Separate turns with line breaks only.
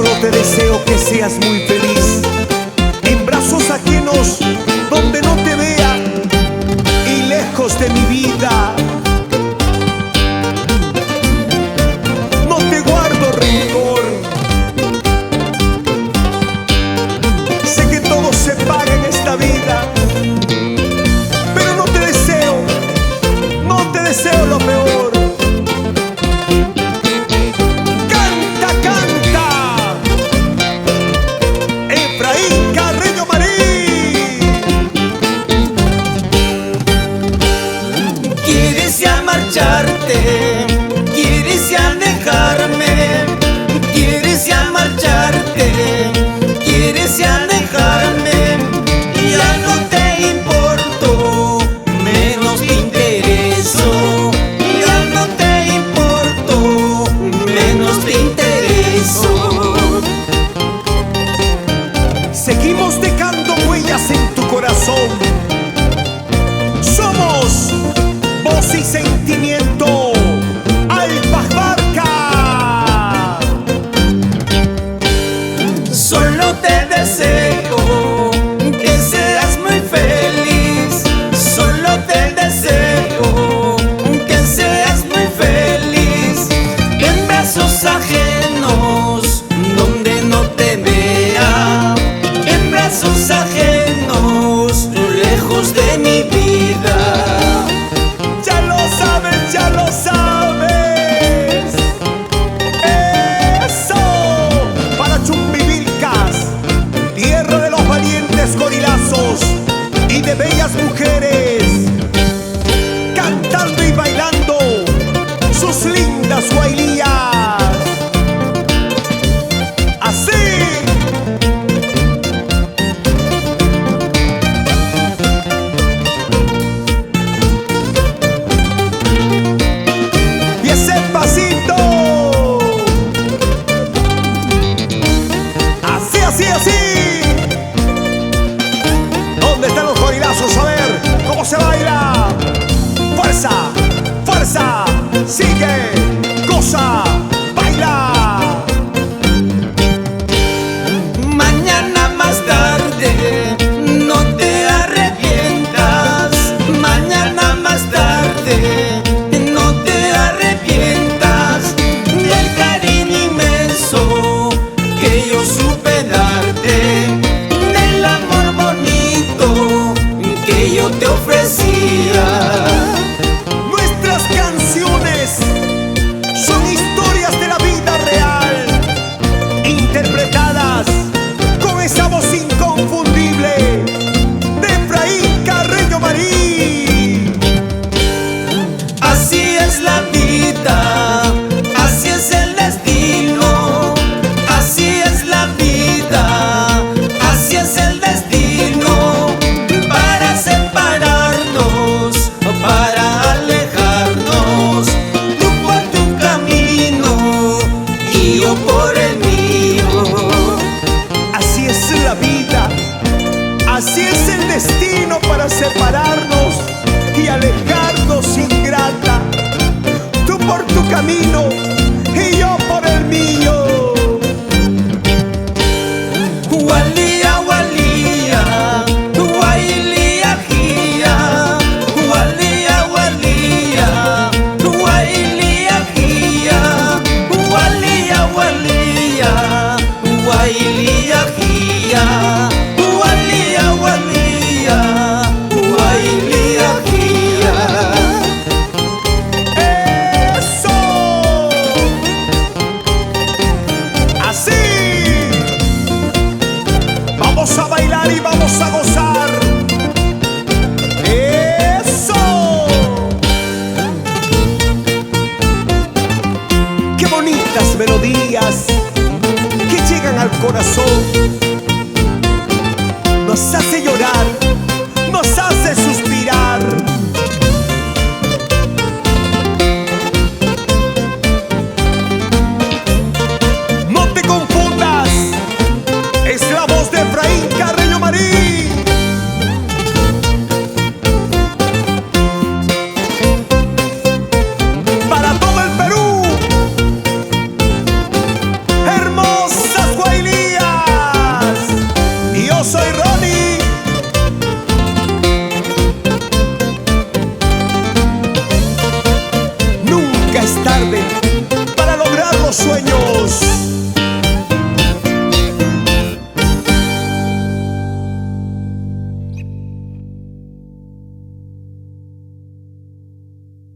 Solo te deseo que seas muy feliz, en brazos ajenos donde no te vea y lejos de mi vida. No te guardo rencor, sé que todo se paga en esta vida, pero no te deseo lo peor.
Quieres ya dejarme, quieres ya marcharte, quieres ya dejarme. Ya no te importo, menos te intereso. Ya no te importo, menos te intereso.
Seguimos dejando huellas en tu corazón. Somos voz y sentimiento. Alpabarca.
Solo te deseo que seas muy feliz. Solo te deseo que seas muy feliz. En brazos ajenos donde no te vea. En brazos ajenos lejos de mi vida.
Ya lo sabes. Eso. Para Chumbivilcas, tierra de los valientes gorilazos y de bellas mujeres, cantando y bailando sus lindas guailías. Así. Así. ¿Dónde están los gorilazos? A ver cómo se baila. Fuerza, fuerza. Sigue, goza, baila.
Mañana más tarde no te arrepientas. Mañana más tarde no te arrepientas del cariño inmenso que yo supe darte, del amor bonito que yo te ofrecía.
Nuestras canciones son historias de la vida real, interpretadas con esa voz inconfundible de Efraín Carreño Marín.
Así es la vida, así es el destino. Así es la vida, así es el destino. Para separarnos, para alejarnos. Tú por tu camino y yo por el mío.
Así es la vida, así es el destino, para separarnos y alejarnos, ingrata. Tú por tu camino y yo por el mío.
Walía, walía, guailía, guía. Walía, walía, guailía, guía. Walía, walía, guailía, guía. Walía, walía, guailía, guía.
¡Eso! Así. Vamos a bailar y vamos a gozar. ¡Eso! ¡Qué bonitas melodías que llegan al corazón! Nos hace llorar, nos hace suspirar. No te confundas, es la voz de Efraín Carreño Marín. Para todo el Perú, hermosas es tarde para lograr los sueños.